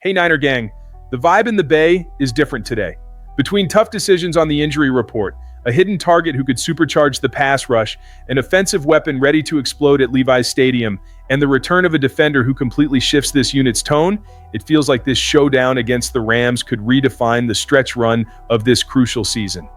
Hey Niner gang, the vibe in the Bay is different today. Between tough decisions on the injury report, a hidden target who could supercharge the pass rush, an offensive weapon ready to explode at Levi's Stadium, and the return of a defender who completely shifts this unit's tone, it feels like this showdown against the Rams could redefine the stretch run of this crucial season.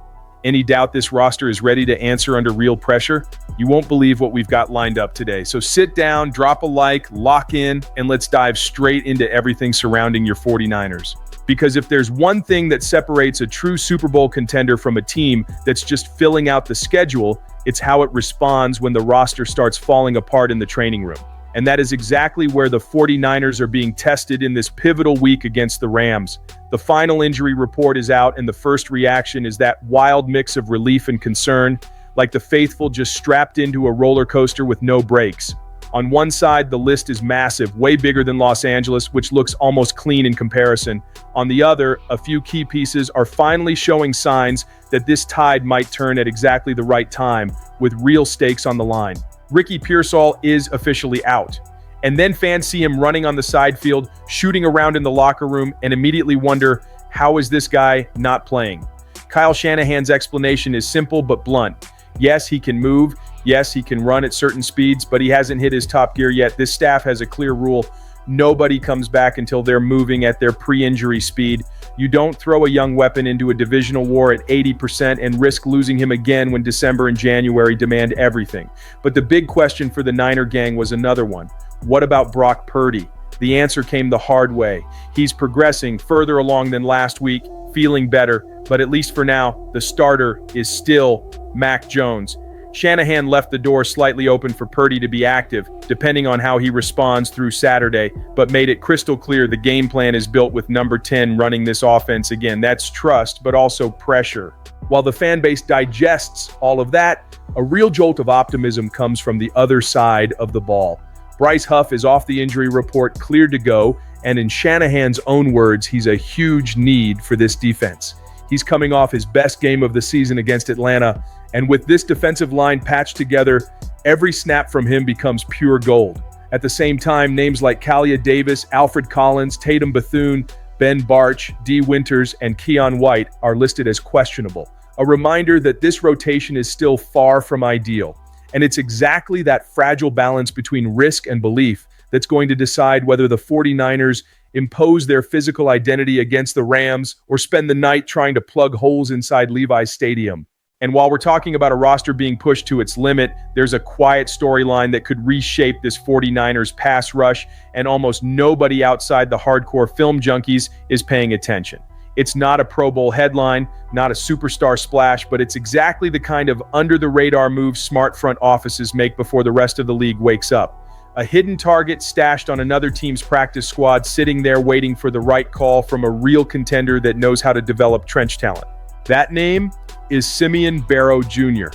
Any doubt this roster is ready to answer under real pressure? You won't believe what we've got lined up today. So sit down, drop a like, lock in, and let's dive straight into everything surrounding your 49ers. Because if there's one thing that separates a true Super Bowl contender from a team that's just filling out the schedule, it's how it responds when the roster starts falling apart in the training room. And that is exactly where the 49ers are being tested in this pivotal week against the Rams. The final injury report is out, and the first reaction is that wild mix of relief and concern, like the faithful just strapped into a roller coaster with no brakes. On one side, the list is massive, way bigger than Los Angeles, which looks almost clean in comparison. On the other, a few key pieces are finally showing signs that this tide might turn at exactly the right time, with real stakes on the line. Ricky Pearsall is officially out. And then fans see him running on the side field, shooting around in the locker room, and immediately wonder, how is this guy not playing? Kyle Shanahan's explanation is simple but blunt. Yes, he can move. Yes, he can run at certain speeds, but he hasn't hit his top gear yet. This staff has a clear rule. Nobody comes back until they're moving at their pre-injury speed. You don't throw a young weapon into a divisional war at 80% and risk losing him again when December and January demand everything. But the big question for the Niner gang was another one. What about Brock Purdy? The answer came the hard way. He's progressing further along than last week, feeling better, but at least for now, the starter is still Mac Jones. Shanahan left the door slightly open for Purdy to be active, depending on how he responds through Saturday, but made it crystal clear the game plan is built with number 10 running this offense again. That's trust, but also pressure. While the fan base digests all of that, a real jolt of optimism comes from the other side of the ball. Bryce Huff is off the injury report, cleared to go, and in Shanahan's own words, he's a huge need for this defense. He's coming off his best game of the season against Atlanta, and with this defensive line patched together, every snap from him becomes pure gold. At the same time, names like Kalia Davis, Alfred Collins, Tatum Bethune, Ben Barch, D. Winters, and Keon White are listed as questionable. A reminder that this rotation is still far from ideal. And it's exactly that fragile balance between risk and belief that's going to decide whether the 49ers impose their physical identity against the Rams or spend the night trying to plug holes inside Levi's Stadium. And while we're talking about a roster being pushed to its limit, there's a quiet storyline that could reshape this 49ers pass rush, and almost nobody outside the hardcore film junkies is paying attention. It's not a Pro Bowl headline, not a superstar splash, but it's exactly the kind of under-the-radar move smart front offices make before the rest of the league wakes up. A hidden target stashed on another team's practice squad, sitting there waiting for the right call from a real contender that knows how to develop trench talent. That name is Simeon Barrow Jr.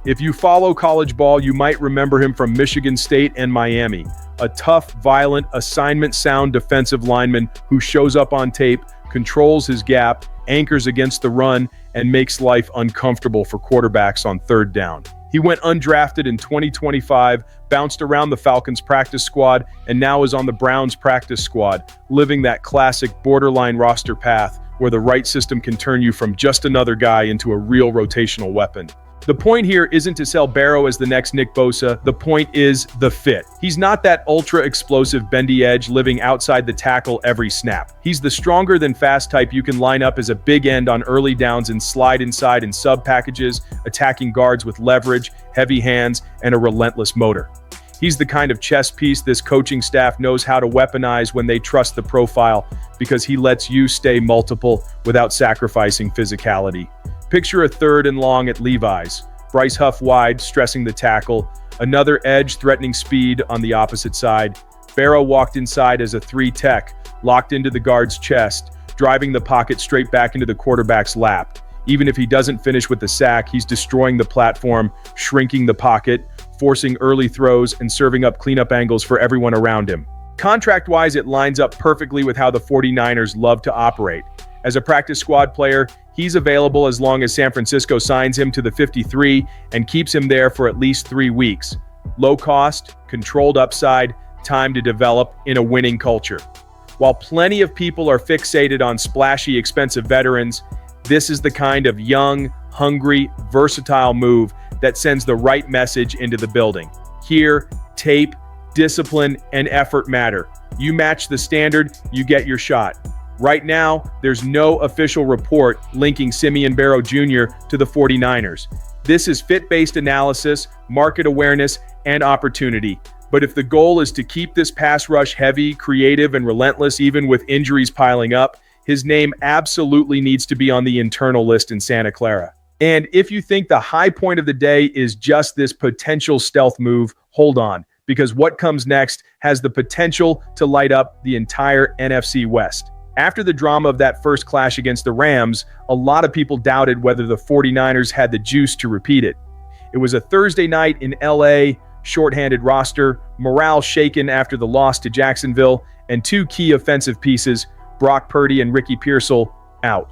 If you follow college ball, you might remember him from Michigan State and Miami. A tough, violent, assignment-sound defensive lineman who shows up on tape, controls his gap, anchors against the run, and makes life uncomfortable for quarterbacks on third down. He went undrafted in 2025, bounced around the Falcons practice squad, and now is on the Browns practice squad, living that classic borderline roster path where the right system can turn you from just another guy into a real rotational weapon. The point here isn't to sell Barrow as the next Nick Bosa. The point is the fit. He's not that ultra-explosive bendy edge living outside the tackle every snap. He's the stronger than fast type you can line up as a big end on early downs and slide inside in sub packages, attacking guards with leverage, heavy hands, and a relentless motor. He's the kind of chess piece this coaching staff knows how to weaponize when they trust the profile, because he lets you stay multiple without sacrificing physicality. Picture a third and long at Levi's. Bryce Huff wide, stressing the tackle. Another edge threatening speed on the opposite side. Barrow walked inside as a 3 tech, locked into the guard's chest, driving the pocket straight back into the quarterback's lap. Even if he doesn't finish with the sack, he's destroying the platform, shrinking the pocket, forcing early throws, and serving up cleanup angles for everyone around him. Contract-wise, it lines up perfectly with how the 49ers love to operate. As a practice squad player, he's available as long as San Francisco signs him to the 53 and keeps him there for at least 3 weeks. Low cost, controlled upside, time to develop in a winning culture. While plenty of people are fixated on splashy, expensive veterans, this is the kind of young, hungry, versatile move that sends the right message into the building. Here, tape, discipline, and effort matter. You match the standard, you get your shot. Right now, there's no official report linking Simeon Barrow Jr. to the 49ers. This is fit-based analysis, market awareness, and opportunity. But if the goal is to keep this pass rush heavy, creative, and relentless, even with injuries piling up, his name absolutely needs to be on the internal list in Santa Clara. And if you think the high point of the day is just this potential stealth move, hold on, because what comes next has the potential to light up the entire NFC West. After the drama of that first clash against the Rams, a lot of people doubted whether the 49ers had the juice to repeat it. It was a Thursday night in LA, shorthanded roster, morale shaken after the loss to Jacksonville, and two key offensive pieces, Brock Purdy and Ricky Pearsall, out.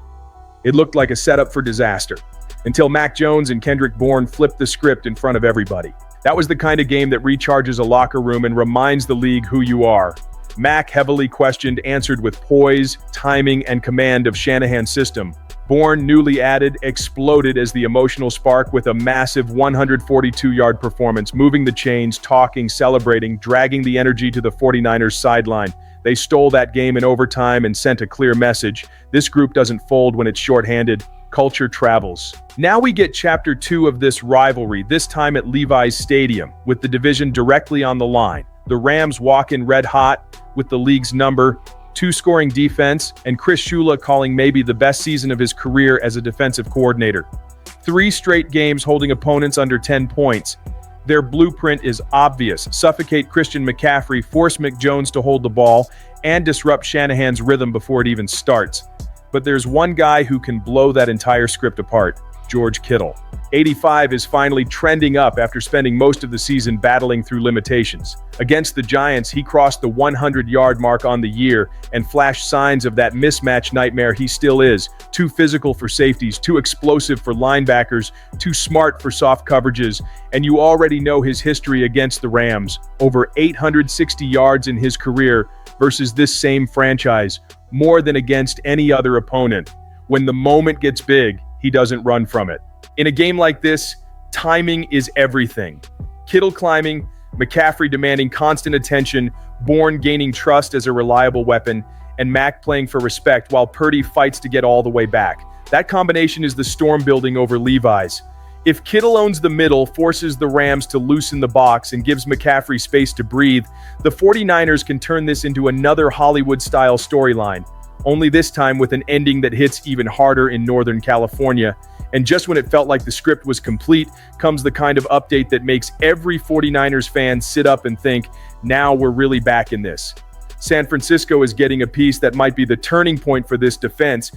It looked like a setup for disaster, until Mac Jones and Kendrick Bourne flipped the script in front of everybody. That was the kind of game that recharges a locker room and reminds the league who you are. Mac, heavily questioned, answered with poise, timing, and command of Shanahan's system. Bourne, newly added, exploded as the emotional spark with a massive 142-yard performance, moving the chains, talking, celebrating, dragging the energy to the 49ers sideline. They stole that game in overtime and sent a clear message. This group doesn't fold when it's shorthanded. Culture travels. Now we get chapter 2 of this rivalry, this time at Levi's Stadium, with the division directly on the line. The Rams walk in red hot with the league's number 2 scoring defense, and Chris Shula calling maybe the best season of his career as a defensive coordinator. 3 straight games holding opponents under 10 points. Their blueprint is obvious. Suffocate Christian McCaffrey, force Mick Jones to hold the ball, and disrupt Shanahan's rhythm before it even starts. But there's one guy who can blow that entire script apart, George Kittle. 85 is finally trending up after spending most of the season battling through limitations. Against the Giants, he crossed the 100-yard mark on the year and flashed signs of that mismatch nightmare he still is. Too physical for safeties, too explosive for linebackers, too smart for soft coverages. And you already know his history against the Rams. Over 860 yards in his career versus this same franchise, more than against any other opponent. When the moment gets big, he doesn't run from it. In a game like this, timing is everything. Kittle climbing, McCaffrey demanding constant attention, Bourne gaining trust as a reliable weapon, and Mac playing for respect while Purdy fights to get all the way back. That combination is the storm building over Levi's. If Kittle owns the middle, forces the Rams to loosen the box, and gives McCaffrey space to breathe, the 49ers can turn this into another Hollywood-style storyline, only this time with an ending that hits even harder in Northern California. And just when it felt like the script was complete, comes the kind of update that makes every 49ers fan sit up and think, now we're really back in this. San Francisco is getting a piece that might be the turning point for this defense.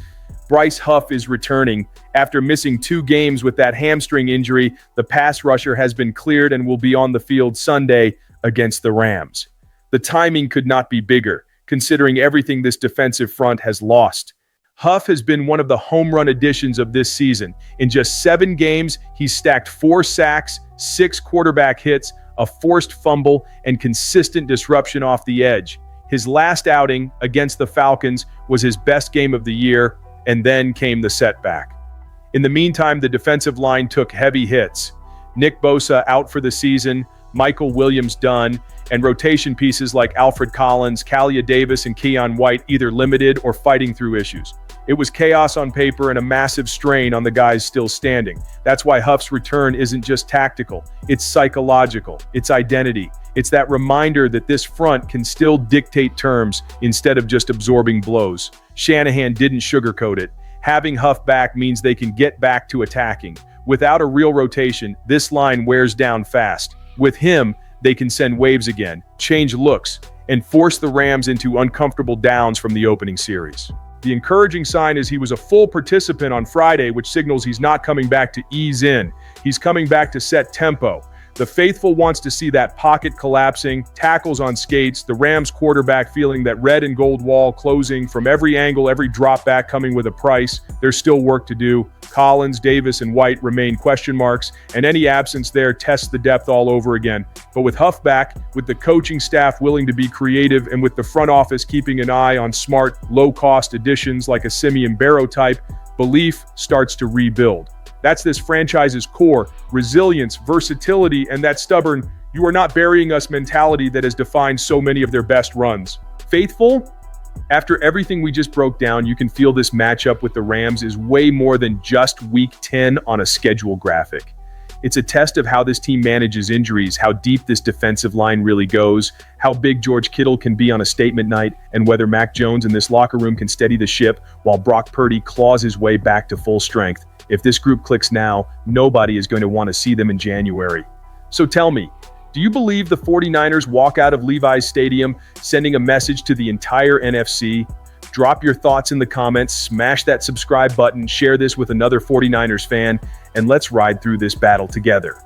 Bryce Huff is returning. After missing 2 games with that hamstring injury, the pass rusher has been cleared and will be on the field Sunday against the Rams. The timing could not be bigger, considering everything this defensive front has lost. Huff has been one of the home run additions of this season. In just 7 games, he's stacked 4 sacks, 6 quarterback hits, a forced fumble, and consistent disruption off the edge. His last outing against the Falcons was his best game of the year, and then came the setback. In the meantime, the defensive line took heavy hits. Nick Bosa out for the season, Michael Williams done, and rotation pieces like Alfred Collins, Kalia Davis, and Keion White either limited or fighting through issues. It was chaos on paper and a massive strain on the guys still standing. That's why Huff's return isn't just tactical, it's psychological, it's identity. It's that reminder that this front can still dictate terms instead of just absorbing blows. Shanahan didn't sugarcoat it. Having Huff back means they can get back to attacking. Without a real rotation, this line wears down fast. With him, they can send waves again, change looks, and force the Rams into uncomfortable downs from the opening series. The encouraging sign is he was a full participant on Friday, which signals he's not coming back to ease in. He's coming back to set tempo. The faithful wants to see that pocket collapsing, tackles on skates, the Rams quarterback feeling that red and gold wall closing from every angle, every drop back coming with a price. There's still work to do. Collins, Davis, and White remain question marks, and any absence there tests the depth all over again. But with Huff back, with the coaching staff willing to be creative, and with the front office keeping an eye on smart, low-cost additions like a Simeon Barrow type, belief starts to rebuild. That's this franchise's core: resilience, versatility, and that stubborn, "you are not burying us" mentality that has defined so many of their best runs. Faithful? After everything we just broke down, you can feel this matchup with the Rams is way more than just Week 10 on a schedule graphic. It's a test of how this team manages injuries, how deep this defensive line really goes, how big George Kittle can be on a statement night, and whether Mac Jones in this locker room can steady the ship while Brock Purdy claws his way back to full strength. If this group clicks now, nobody is going to want to see them in January. So tell me, do you believe the 49ers walk out of Levi's Stadium sending a message to the entire NFC? Drop your thoughts in the comments, smash that subscribe button, share this with another 49ers fan, and let's ride through this battle together.